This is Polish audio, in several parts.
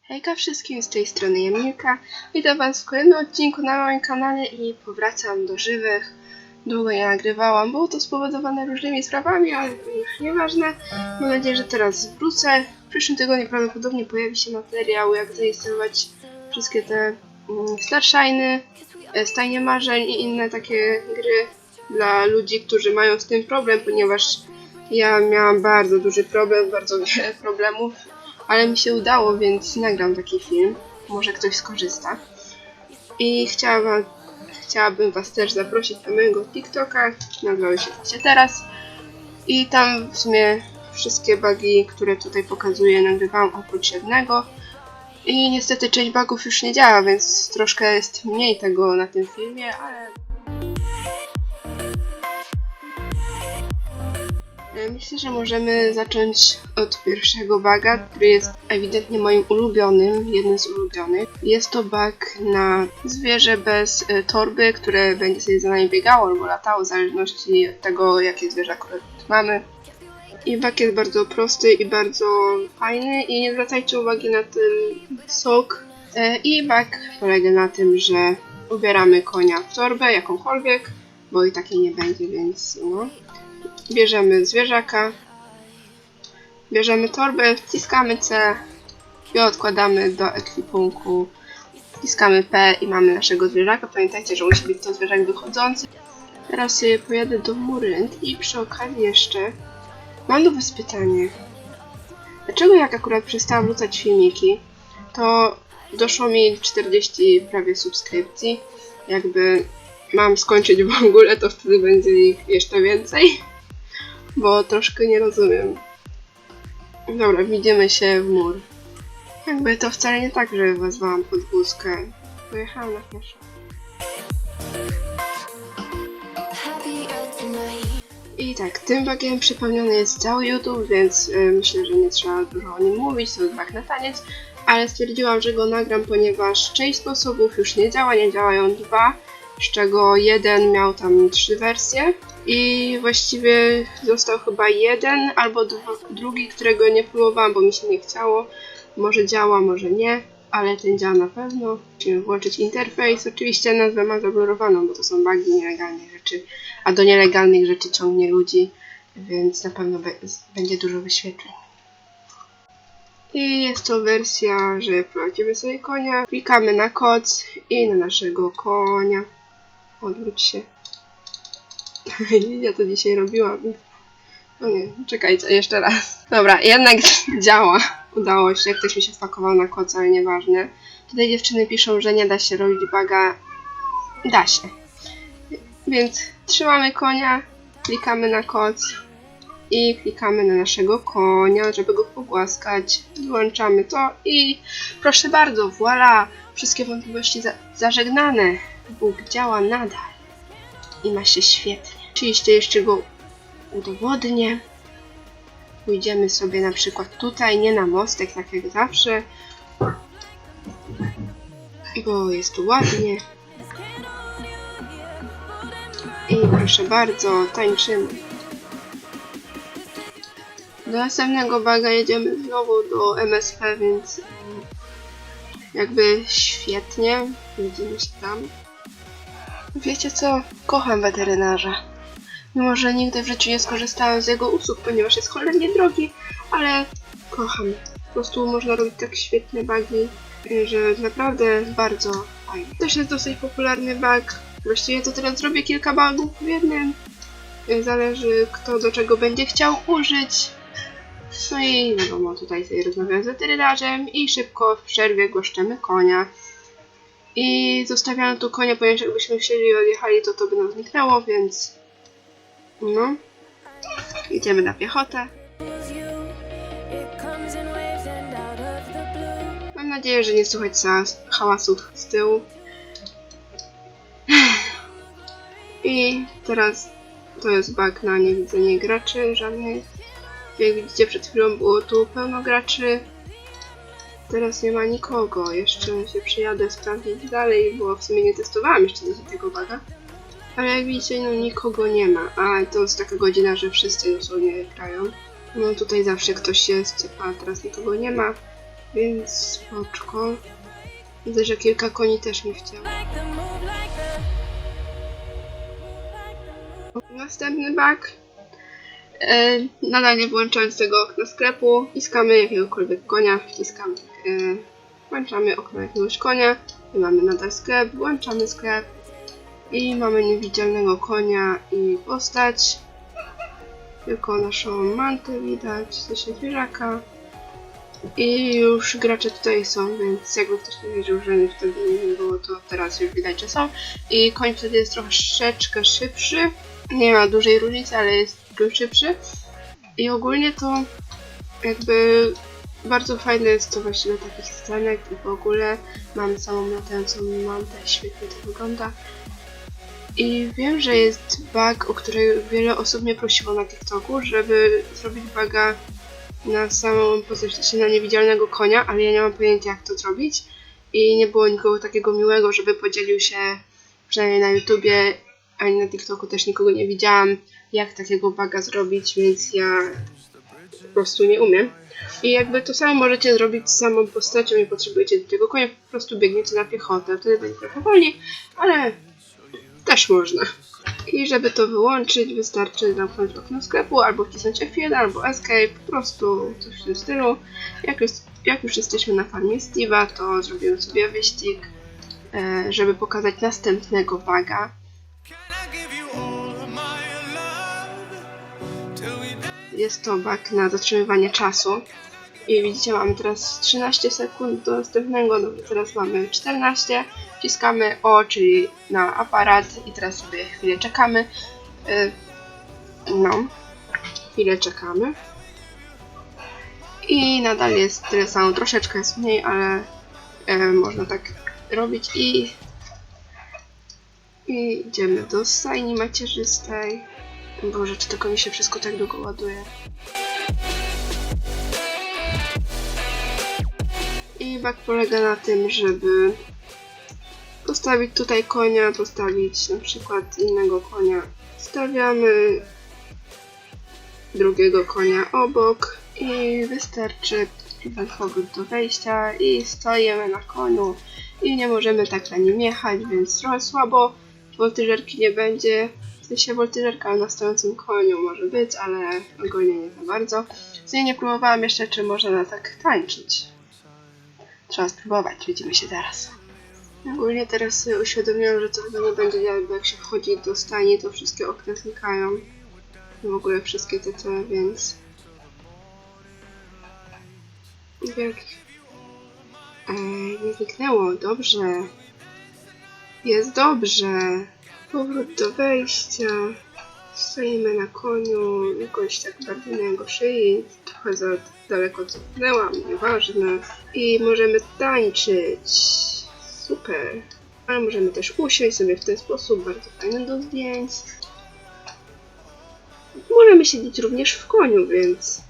Hejka wszystkim, z tej strony Emilka. Witam Was w kolejnym odcinku na moim kanale i powracam do żywych. Długo nie nagrywałam, było to spowodowane różnymi sprawami, ale już nieważne. Mam nadzieję, że teraz wrócę. W przyszłym tygodniu prawdopodobnie pojawi się materiał, jak zainstalować wszystkie te Starshiny, Stajnie Marzeń i inne takie gry dla ludzi, którzy mają z tym problem, ponieważ ja miałam bardzo duży problem, bardzo wiele problemów. Ale mi się udało, więc nagram taki film. Może ktoś skorzysta. I chciałabym Was też zaprosić na mojego TikToka. Nazywa się teraz. I tam w sumie wszystkie bugi, które tutaj pokazuję, nagrywałam oprócz jednego. I niestety część bugów już nie działa, więc troszkę jest mniej tego na tym filmie, ale myślę, że możemy zacząć od pierwszego buga, który jest ewidentnie moim ulubionym, jednym z ulubionych. Jest to bug na zwierzę bez torby, które będzie sobie za nami biegało albo latało, w zależności od tego, jakie zwierzę akurat mamy. I bug jest bardzo prosty i bardzo fajny i nie zwracajcie uwagi na ten sok. I bug polega na tym, że ubieramy konia w torbę, jakąkolwiek, bo i takiej nie będzie, więc no. Bierzemy zwierzaka, bierzemy torbę, wciskamy C i odkładamy do ekwipunku, wciskamy P i mamy naszego zwierzaka. Pamiętajcie, że musi być to zwierzak wychodzący. Teraz sobie pojadę do Murynt i przy okazji jeszcze mam do Was pytanie. Dlaczego jak akurat przestałam wrzucać filmiki, to doszło mi 40 prawie subskrypcji. Jakby mam skończyć w ogóle, to wtedy będzie ich jeszcze więcej. Bo troszkę nie rozumiem. Dobra, widzimy się w mur. Jakby to wcale nie tak, że wezwałam podwózkę. Pojechałam na pieszo. I tak, tym bugiem przypomniony jest cały YouTube, więc myślę, że nie trzeba dużo o nim mówić, to jest bug na taniec. Ale stwierdziłam, że go nagram, ponieważ część sposobów już nie działa, nie działają dwa, z czego jeden miał tam 3 wersje. I właściwie został chyba jeden albo drugi, którego nie próbowałam, bo mi się nie chciało. Może działa, może nie, ale ten działa na pewno. Musimy włączyć interfejs. Oczywiście nazwę mam zablurowaną, bo to są bugi nielegalnych rzeczy, a do nielegalnych rzeczy ciągnie ludzi, więc na pewno będzie dużo wyświetleń. I jest to wersja, że prowadzimy sobie konia, klikamy na koc i na naszego konia. Odwróć się. Ja to dzisiaj robiłam. O nie, czekajcie, jeszcze raz. Dobra, jednak działa. Udało się, ktoś mi się wpakował na koc, ale nieważne. Tutaj dziewczyny piszą, że nie da się robić buga. Da się. Więc trzymamy konia, klikamy na koc i klikamy na naszego konia, żeby go pogłaskać. Wyłączamy to i proszę bardzo, voilà! Wszystkie wątpliwości zażegnane. Bóg działa nadal. I ma się świetnie. Oczywiście jeszcze go udowodnię. Pójdziemy sobie na przykład tutaj, nie na mostek, tak jak zawsze. Bo jest tu ładnie. I proszę bardzo, tańczymy. Do następnego buga jedziemy znowu do MSP, więc jakby świetnie. Widzimy się tam. Wiecie co? Kocham weterynarza. Mimo, że nigdy w życiu nie skorzystałem z jego usług, ponieważ jest cholernie drogi, ale kocham. Po prostu można robić tak świetne bugi, że naprawdę bardzo fajnie. Też jest dosyć popularny bug. Właściwie to teraz zrobię kilka bugów w jednym. Zależy kto do czego będzie chciał użyć. No i wiadomo, tutaj sobie rozmawiam z weterynarzem i szybko w przerwie goszczemy konia. I zostawiam tu konia, ponieważ jakbyśmy wsiedli i odjechali, to by nam zniknęło, więc no, idziemy na piechotę. Mam nadzieję, że nie słychać hałasów z tyłu. I teraz To jest bug na niewidzenie graczy żadnych. Jak widzicie, przed chwilą było tu pełno graczy. Teraz nie ma nikogo. Jeszcze się przyjadę sprawdzić dalej, bo w sumie nie testowałam jeszcze tego buga. Ale jak widzicie, no nikogo nie ma. A to jest taka godzina, że wszyscy dosłownie grają. No tutaj zawsze ktoś jest, a teraz nikogo nie ma. Więc spoczko. Widzę, że kilka koni też mi chciało. Następny bug. Nadal nie włączając tego okna sklepu, wciskamy jakiegokolwiek konia, włączamy okno jakiegoś konia, i mamy nadal sklep, włączamy sklep i mamy niewidzialnego konia i postać. Tylko naszą mantę widać, w sensie zwierzaka. I już gracze tutaj są, więc jakby ktoś nie wiedział, że wtedy nie było, to teraz już widać, że są. I koń wtedy jest troszeczkę szybszy. Nie ma dużej różnicy, ale jest trochę szybszy. I ogólnie to jakby bardzo fajne jest to właściwie takich scenek i w ogóle mam samą latającą mantę, świetnie to wygląda. I wiem, że jest bug, o który wiele osób mnie prosiło na TikToku, żeby zrobić buga na samą postać, na niewidzialnego konia, ale ja nie mam pojęcia, jak to zrobić. I nie było nikogo takiego miłego, żeby podzielił się, przynajmniej na YouTubie, ani na TikToku też nikogo nie widziałam, jak takiego buga zrobić, więc ja po prostu nie umiem. I jakby to samo możecie zrobić z samą postacią, nie potrzebujecie do tego konia, po prostu biegniecie na piechotę, wtedy będzie trochę wolniej, ale też można. I żeby to wyłączyć, wystarczy zamknąć okno sklepu, albo wcisnąć F1, albo Escape, po prostu coś w tym stylu. Jak już jesteśmy na farmie Steve'a, to zrobimy sobie wyścig, żeby pokazać następnego buga. Jest to bug na zatrzymywanie czasu. I widzicie, mamy teraz 13 sekund do następnego, dobrze, teraz mamy 14. Wciskamy O, czyli na aparat i teraz sobie chwilę czekamy. Chwilę czekamy. I nadal jest tyle samo, troszeczkę jest mniej, ale można tak robić i idziemy do stajni macierzystej. Boże, czy tylko mi się wszystko tak długo ładuje. I bug polega na tym, żeby postawić tutaj konia, postawić na przykład innego konia. Stawiamy drugiego konia obok i wystarczy dać powrót do wejścia i stoimy na koniu i nie możemy tak na nim jechać, więc trochę słabo. Woltyżerki nie będzie, w sensie woltyżerka na stojącym koniu może być, ale ogólnie nie za bardzo. W nie próbowałam jeszcze, czy można tak tańczyć. Trzeba spróbować, widzimy się zaraz. Ogólnie teraz sobie uświadomiłam, że to chyba nie będzie działać, bo jak się wchodzi do stajni, to wszystkie okna znikają. W ogóle wszystkie te, więc... nie zniknęło, dobrze. Jest dobrze. Powrót do wejścia. Stoimy na koniu, jakoś tak bardziej na jego szyi. Trochę za daleko cofnęłam, nieważne. I możemy tańczyć. Super. Ale możemy też usiąść sobie w ten sposób, bardzo fajny do zdjęć. Możemy siedzieć również w koniu, więc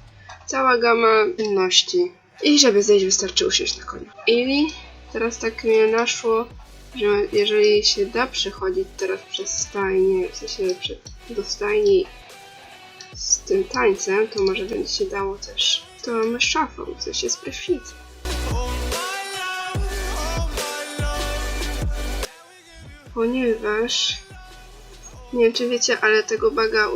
cała gama czynności. I żeby zejść, wystarczy usiąść na koniu. I teraz tak mnie naszło, że jeżeli się da przechodzić teraz przez stajnię, w sensie do stajni z tym tańcem, to może będzie się dało też tą szafą, w sensie z prysznicem. Ponieważ nie wiem, czy wiecie, ale tego buga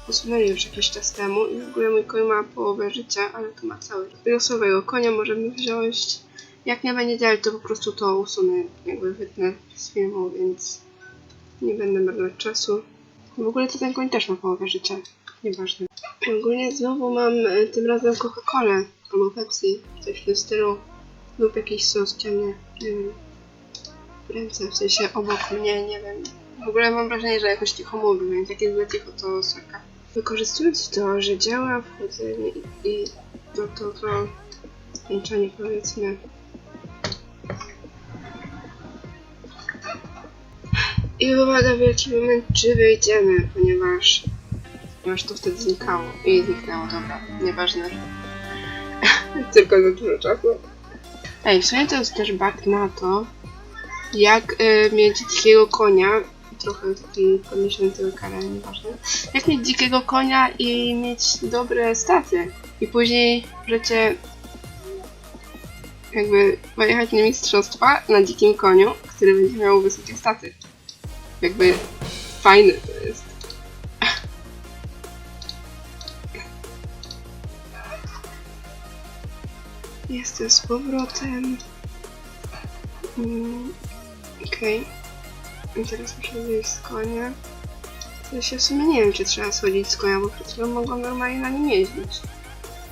usunęli już jakiś czas temu i w ogóle mój koń ma połowę życia, ale tu ma cały. Losowego konia możemy wziąć. Jak nie będzie działać, to po prostu to usunę, jakby wytnę z filmu, więc nie będę marnować czasu. W ogóle to ten koń też ma połowę życia, nieważne. Ogólnie znowu mam tym razem Coca-Colę albo Pepsi, coś w tym stylu, lub jakiś sos ciemny, nie wiem, w ręce, w sensie obok mnie, nie wiem. W ogóle mam wrażenie, że jakoś cicho mówię, więc jak jest za cicho, to sorka. Wykorzystując to, że działa wchodzenie i to włączenie, powiedzmy. I uwaga, wielki moment, czy wyjdziemy, ponieważ to wtedy znikało. I zniknęło, dobra, nieważne. Tylko za dużo czasu. Ej, w sumie to jest też bug na to, jak mieć dzikiego konia. Trochę taki podniesiony tyłek, ale nieważne. Jak mieć dzikiego konia i mieć dobre staty. I później możecie jakby pojechać na mistrzostwa na dzikim koniu, który będzie miał wysokie staty. Jakby fajne to jest. Jestem z powrotem. Okej. I teraz muszę wyjść z konia. Ja się w sumie nie wiem, czy trzeba schodzić z konia, bo przed chwilą mogłam normalnie na nim jeździć.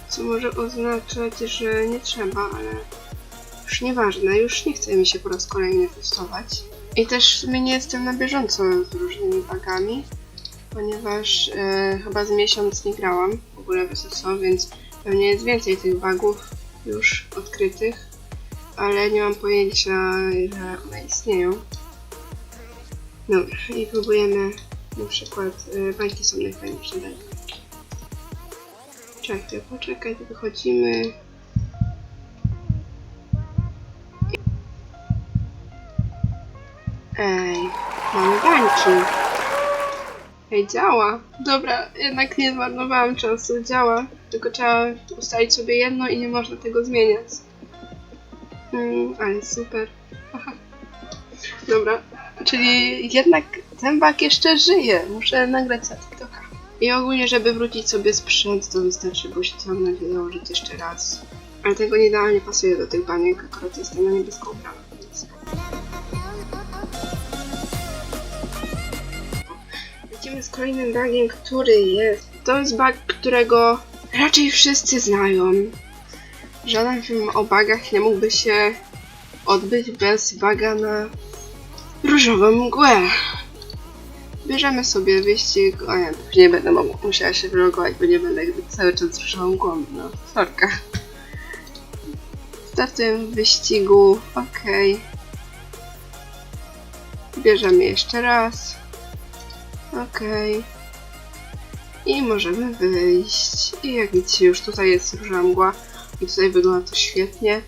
Co może oznaczać, że nie trzeba, ale już nieważne, już nie chce mi się po raz kolejny testować. I też w sumie nie jestem na bieżąco z różnymi bugami, ponieważ chyba z miesiąc nie grałam w ogóle w SSO, więc pewnie jest więcej tych bugów już odkrytych, ale nie mam pojęcia, że one istnieją. Dobra, i próbujemy na przykład, bańki są najfajniejsze. Poczekaj, to wychodzimy. Ej, mamy bańki. Ej, działa. Dobra, jednak nie zmarnowałam czasu, działa. Tylko trzeba ustalić sobie jedno i nie można tego zmieniać. Ale super. Aha. Dobra, czyli jednak ten bug jeszcze żyje. Muszę nagrać na TikToka. I ogólnie, żeby wrócić sobie sprzęt, to wystarczy go ściągnąć i założyć jeszcze raz. Ale tego nie idealnie pasuje do tych baniek, akurat jestem na niebieską bramę, więc... Lecimy z kolejnym bugiem, który jest... To jest bug, którego raczej wszyscy znają. Żaden film o bugach nie mógłby się odbyć bez buga na różową mgłę. Bierzemy sobie wyścig, o nie, nie będę musiała się wylogować, bo nie będę cały czas z różową mgłą, no, sorka. Startujemy w wyścigu, okej. Bierzemy jeszcze raz, okej. I możemy wyjść. I jak widzicie, już tutaj jest różowa mgła i tutaj wygląda to świetnie.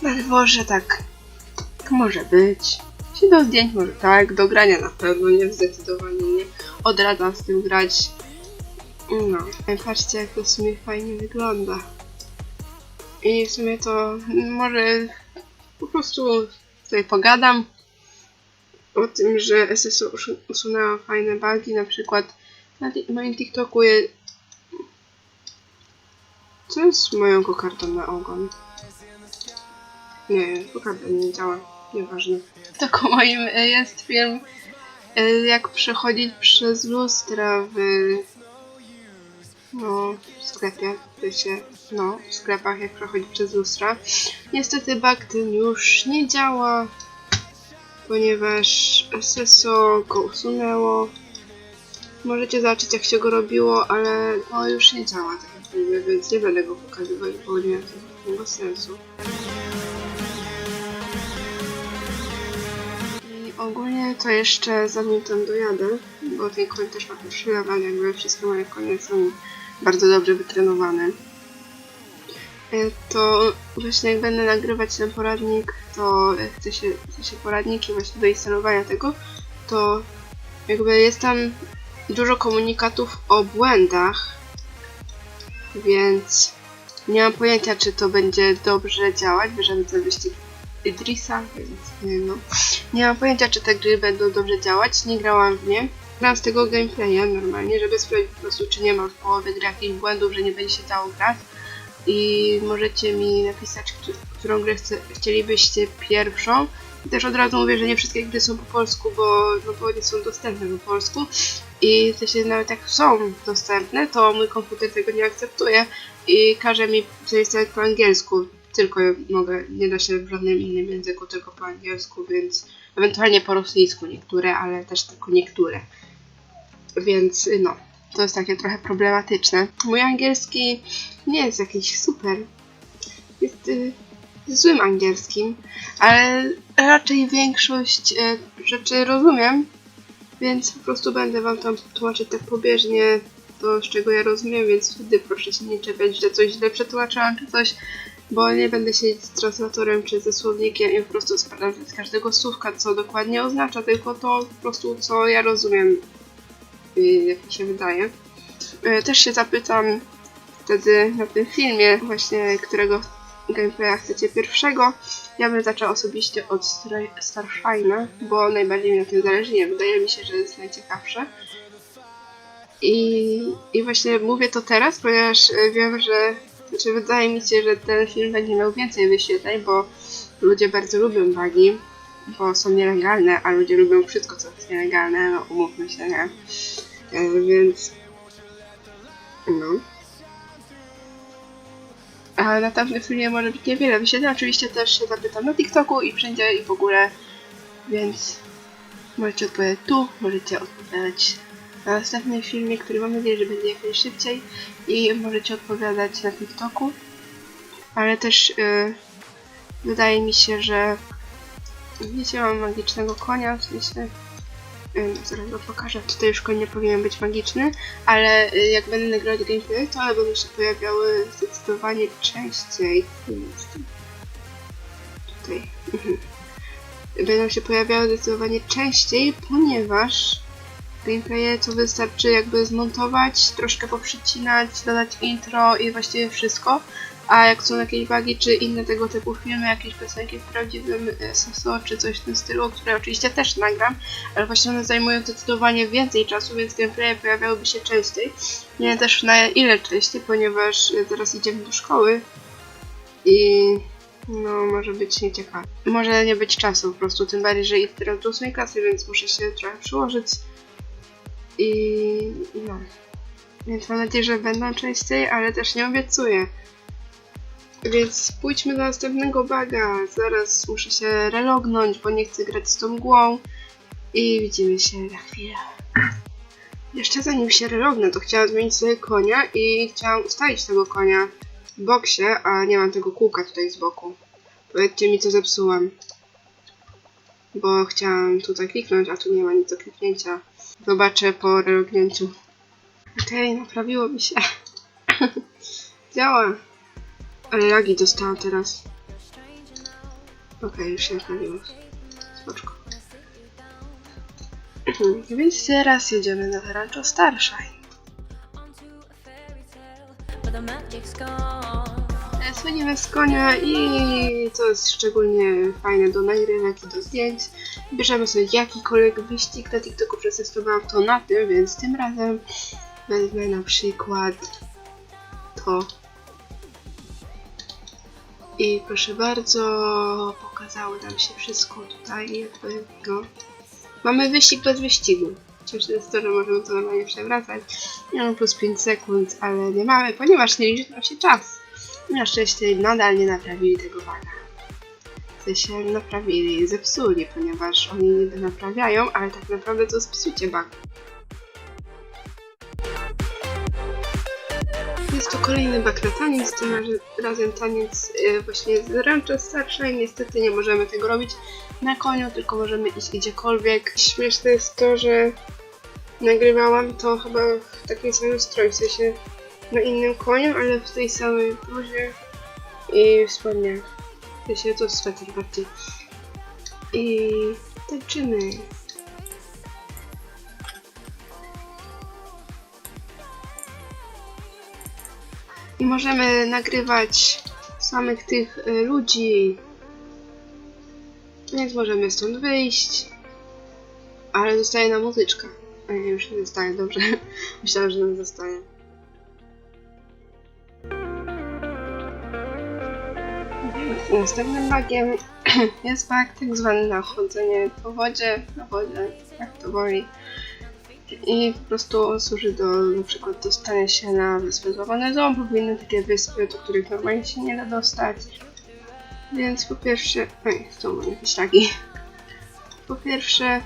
Na dworze tak może być. Czy do zdjęć może tak, do grania na pewno nie, zdecydowanie nie. Odradzam z tym grać. No, patrzcie jak to w sumie fajnie wygląda. I w sumie to może po prostu tutaj pogadam o tym, że SSO usunęła fajne bugi, na przykład na moim TikToku jest... Co jest z moją kokardą na ogon? Nie, kokarda nie działa, nieważne. Taką moim jest film, jak przechodzić przez lustra w sklepie, w sklepach jak przechodzić przez lustra. Niestety bug ten już nie działa, ponieważ SSO go usunęło. Możecie zobaczyć jak się go robiło, ale no już nie działa tak jak filmie, więc nie będę go pokazywać, bo nie ma żadnego sensu. Ogólnie to jeszcze zanim tam dojadę, bo ten koń też ma pierwszy level, jakby wszystkie moje konie są bardzo dobrze wytrenowane. To właśnie jak będę nagrywać ten poradnik, to chcę się poradniki właśnie do instalowania tego, to jakby jest tam dużo komunikatów o błędach, więc nie mam pojęcia czy to będzie dobrze działać, bierzemy ten wyścig Idrisa, więc nie mam pojęcia czy te gry będą dobrze działać, nie grałam w nie. Gram z tego gameplaya normalnie, żeby sprawdzić po prostu czy nie ma w połowie gry jakichś błędów, że nie będzie się dało grać. I możecie mi napisać, którą grę chcielibyście pierwszą. I też od razu mówię, że nie wszystkie gry są po polsku, bo nie są dostępne po polsku. I w sensie nawet jak są dostępne, to mój komputer tego nie akceptuje i każe mi zainstalować po angielsku. Tylko nie da się w żadnym innym języku, tylko po angielsku, więc ewentualnie po rosyjsku niektóre, ale też tylko niektóre. Więc to jest takie trochę problematyczne. Mój angielski nie jest jakiś super. Jest złym angielskim, ale raczej większość rzeczy rozumiem. Więc po prostu będę wam tam tłumaczyć tak pobieżnie to, z czego ja rozumiem, więc wtedy proszę się nie czepiać, że coś źle przetłumaczyłam czy coś, bo nie będę siedzieć z translatorem czy ze słownikiem i po prostu sprawdzać z każdego słówka, co dokładnie oznacza, tylko to po prostu, co ja rozumiem, jak mi się wydaje. Też się zapytam wtedy na tym filmie właśnie, którego gameplaya chcecie pierwszego. Ja bym zaczęła osobiście od Starshine'a, bo najbardziej mi na tym zależy, nie wydaje mi się, że jest najciekawsze. I właśnie mówię to teraz, ponieważ wiem, że znaczy wydaje mi się, że ten film będzie miał więcej wyświetleń, bo ludzie bardzo lubią bugi, bo są nielegalne, a ludzie lubią wszystko, co jest nielegalne, no umówmy się, nie? Więc no. A na tamtym filmie może być niewiele wyświetleń. Oczywiście też się zapytam na TikToku i wszędzie i w ogóle, więc możecie odpowiadać tu, możecie odpowiadać na następnym filmie, który mam nadzieję, że będzie jak najszybciej i możecie odpowiadać na TikToku, ale też wydaje mi się, że wiecie, mam magicznego konia, w sensie zaraz go pokażę, tutaj już koń nie powinien być magiczny, ale jak będę nagrywać gameplay, to one będą się pojawiały zdecydowanie częściej. Tutaj. Będą się pojawiały zdecydowanie częściej, ponieważ gameplaye to wystarczy jakby zmontować, troszkę poprzycinać, dodać intro i właściwie wszystko. A jak są jakieś bugi czy inne tego typu filmy, jakieś piosenki w prawdziwym SSO czy coś w tym stylu, które oczywiście też nagram, ale właśnie one zajmują zdecydowanie więcej czasu, więc gameplaye pojawiałyby się częściej. Nie wiem też na ile częściej, ponieważ zaraz idziemy do szkoły i no może być nieciekawe. Może nie być czasu po prostu, tym bardziej, że idę teraz do 8 klasy, więc muszę się trochę przyłożyć. I no. Więc mam nadzieję, że będą częściej, ale też nie obiecuję. Więc pójdźmy do następnego buga. Zaraz muszę się relognąć, bo nie chcę grać z tą mgłą. I widzimy się za chwilę. Jeszcze zanim się relognę, to chciałam zmienić sobie konia i chciałam ustawić tego konia w boksie, a nie mam tego kółka tutaj z boku. Powiedzcie mi, co zepsułam. Bo chciałam tutaj kliknąć, a tu nie ma nic do kliknięcia. Zobaczę po relognięciu. Okej, naprawiło mi się. Działa. Ale lagi dostałam teraz. Okej, już się naprawiło. Spoczko. Więc teraz jedziemy na Rancho Starshine. Słyniemy z konia i co jest szczególnie fajne do nagrywek i do zdjęć. Bierzemy sobie jakikolwiek wyścig na TikToku, przetestowałam to na tym, więc tym razem wezmę na przykład to. I proszę bardzo, pokazało nam się wszystko tutaj, jakby no. Mamy wyścig bez wyścigu. Cięższe jest to, że możemy to normalnie przewracać. Nie mam plus 5 sekund, ale nie mamy, ponieważ nie liczy nam się czas. Na szczęście nadal nie naprawili tego buga. W sensie naprawili, zepsuli, ponieważ oni niby naprawiają, ale tak naprawdę to jest psucie buga. Jest to kolejny bug na taniec, tym razem taniec właśnie z Rancho Starshine. Niestety nie możemy tego robić na koniu, tylko możemy iść gdziekolwiek. Śmieszne jest to, że nagrywałam to chyba w takim samym stroju, w sensie na innym koniu, ale w tej samej bluzie i w spodniach. W sensie to sweter bardziej. I tańczymy. I możemy nagrywać samych tych ludzi. Więc możemy stąd wyjść. Ale zostaje nam muzyczka. A nie, już nie zostaje, dobrze. Myślałam, że nam zostaje. Następnym bugiem jest bug tak zwany na chodzenie po wodzie, na wodzie, jak to woli. I po prostu służy do na przykład dostania się na wyspę Złamane Ząb lub inne takie wyspy, do których normalnie się nie da dostać. Więc po pierwsze... Oj, są jakieś lagi. Po pierwsze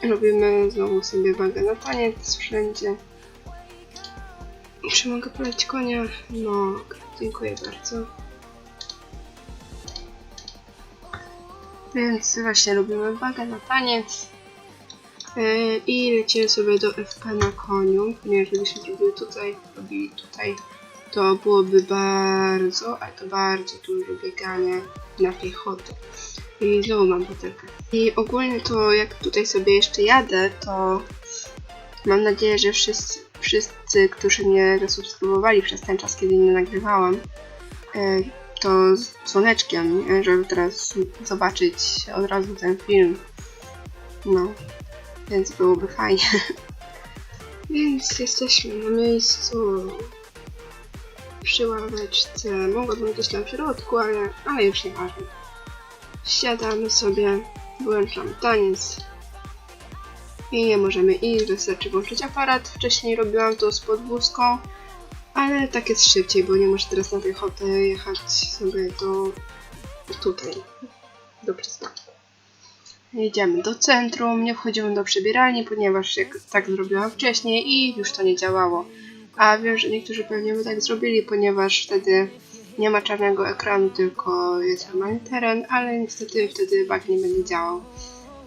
robimy znowu sobie buga na taniec wszędzie. Czy mogę poleć konia? No, dziękuję bardzo. Więc właśnie robimy buga na taniec. I lecimy sobie do FP na koniu, ponieważ gdybyśmy robili tutaj, to byłoby bardzo, ale to bardzo dużo biegania na piechotę. I znowu mam butelkę. I ogólnie to jak tutaj sobie jeszcze jadę, to mam nadzieję, że wszyscy, którzy mnie zasubskrybowali przez ten czas, kiedy nie nagrywałam, to z dzwoneczkiem, żeby teraz zobaczyć od razu ten film. No, więc byłoby fajnie. Więc jesteśmy na miejscu przy ławeczce. Mogłabym gdzieś tam w środku, ale już nieważne. Siadamy sobie, włączam taniec i nie możemy iść, wystarczy włączyć aparat. Wcześniej robiłam to z podwózką, ale tak jest szybciej, bo nie muszę teraz na piechotę jechać sobie do przystanku. Jedziemy do centrum, nie wchodzimy do przebieralni, ponieważ tak zrobiłam wcześniej i już to nie działało. A wiem, że niektórzy pewnie by tak zrobili, ponieważ wtedy nie ma czarnego ekranu, tylko jest normalny teren, ale niestety wtedy bug nie będzie działał.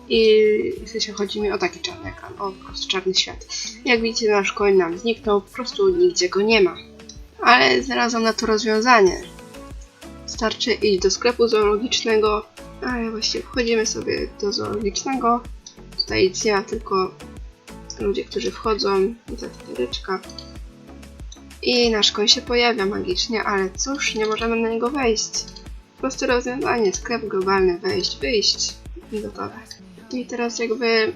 I w sensie chodzi mi o taki czarny ekran, po prostu czarny świat. Jak widzicie, nasz koń nam zniknął, po prostu nigdzie go nie ma. Ale znalazłam na to rozwiązanie. Wystarczy iść do sklepu zoologicznego, ale właściwie wchodzimy sobie do zoologicznego. Tutaj nic nie ma, tylko ludzie, którzy wchodzą, i ta literyczka. I nasz koń się pojawia magicznie, ale cóż, nie możemy na niego wejść. Proste rozwiązanie, sklep globalny, wejść, wyjść i gotowe. I teraz jakby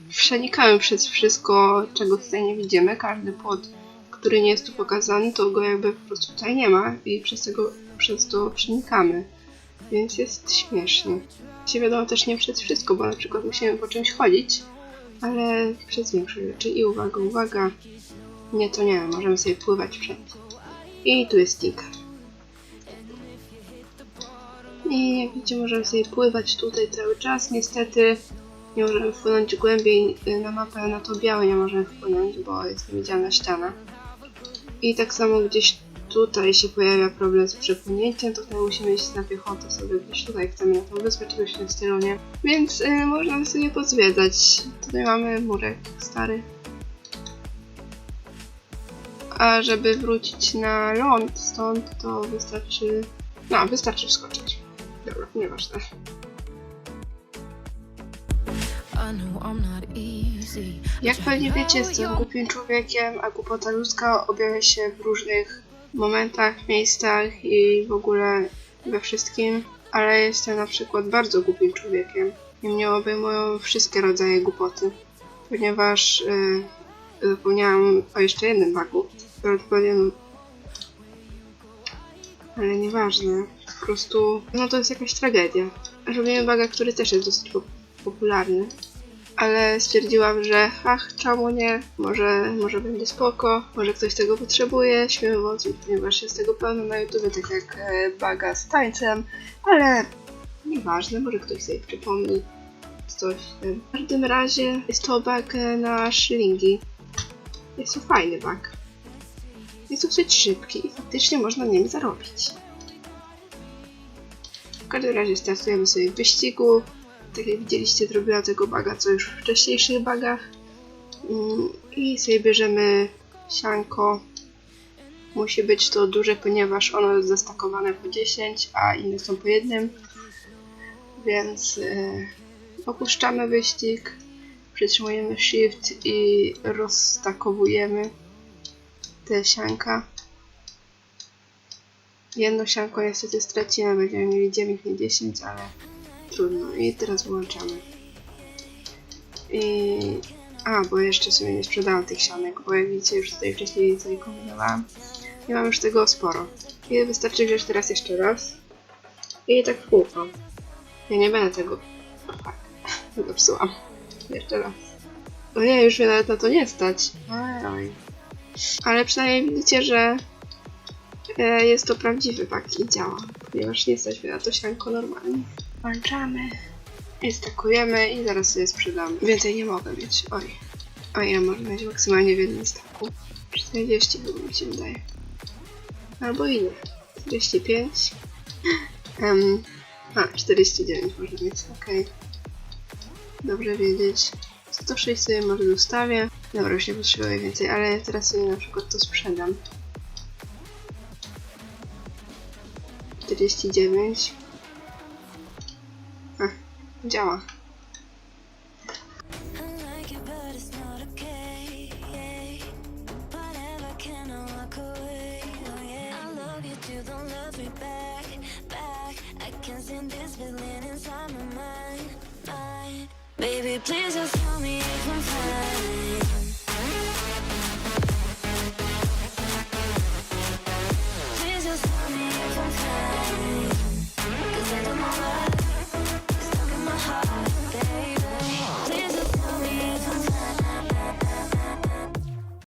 przenikamy przez wszystko, czego tutaj nie widzimy. Każdy płot, który nie jest tu pokazany, to go jakby po prostu tutaj nie ma i przez to przenikamy. Więc jest śmiesznie. Się wiadomo też nie przez wszystko, bo na przykład musimy po czymś chodzić, ale przez większość rzeczy. I uwaga, nie, to nie, możemy sobie pływać wszędzie. I tu jest sticker. I jak widzicie, możemy sobie pływać tutaj cały czas. Niestety nie możemy wpłynąć głębiej na mapę, na to białe nie możemy wpłynąć, bo jest niewidzialna ściana. I tak samo gdzieś tutaj się pojawia problem z przepłynięciem, to wtedy musimy iść na piechotę sobie gdzieś tutaj, chcemy na tą wyspę, czegoś w tym stylu, nie? Więc można sobie pozwiedzać. Tutaj mamy murek stary. A żeby wrócić na ląd stąd, to wystarczy wskoczyć. Dobra, nieważne. Jak pewnie wiecie, jestem głupim człowiekiem, a głupota ludzka objawia się w różnych momentach, miejscach i w ogóle we wszystkim, ale jestem na przykład bardzo głupim człowiekiem i mnie obejmują wszystkie rodzaje głupoty, ponieważ zapomniałam o jeszcze jednym bugu, ale nieważne, po prostu no to jest jakaś tragedia. Robimy buga, który też jest dosyć popularny, ale stwierdziłam, że czemu nie, może będzie spoko, może ktoś tego potrzebuje, śmiem wątpić, ponieważ jest tego pełno na YouTube, tak jak buga z tańcem, ale nieważne, może ktoś sobie przypomni coś. W każdym razie jest to bug na szylingi. Jest to fajny bug. Jest dosyć szybki i faktycznie można nim zarobić. W każdym razie startujemy sobie w wyścigu. Tak jak widzieliście, zrobiłam tego buga, co już w wcześniejszych bugach. I sobie bierzemy sianko. Musi być to duże, ponieważ ono jest zestakowane po 10, a inne są po 1. Więc opuszczamy wyścig. Przytrzymujemy Shift i rozstakowujemy te sianka. Jedno sianko niestety stracimy, będziemy mieli 9, nie 10, ale trudno. I teraz włączamy. Bo jeszcze sobie nie sprzedałam tych sianek, bo jak widzicie, już tutaj wcześniej coś kombinowałam. I mam już tego sporo. I wystarczy wziąć teraz jeszcze raz. I tak w kółko. Ja nie będę tego... Zepsułam. Jeszcze raz. No nie, już mnie nawet na to nie stać. Oj. Ale przynajmniej widzicie, że jest to prawdziwy bug i działa. Ponieważ nie stać mnie na to sianko normalnie. Włączamy. I stakujemy i zaraz sobie sprzedamy. Więcej nie mogę mieć. Oj. A ja mogę mieć maksymalnie w jednym staku. 40 chyba mi się wydaje. Albo ile? 45. 49 można mieć. Okej. Dobrze wiedzieć. 106 sobie może zostawię. Dobra, już nie potrzebuję więcej, ale teraz sobie na przykład to sprzedam. 49. A, działa. Baby, please just tell me if I'm fine. Please just tell me if I'm fine.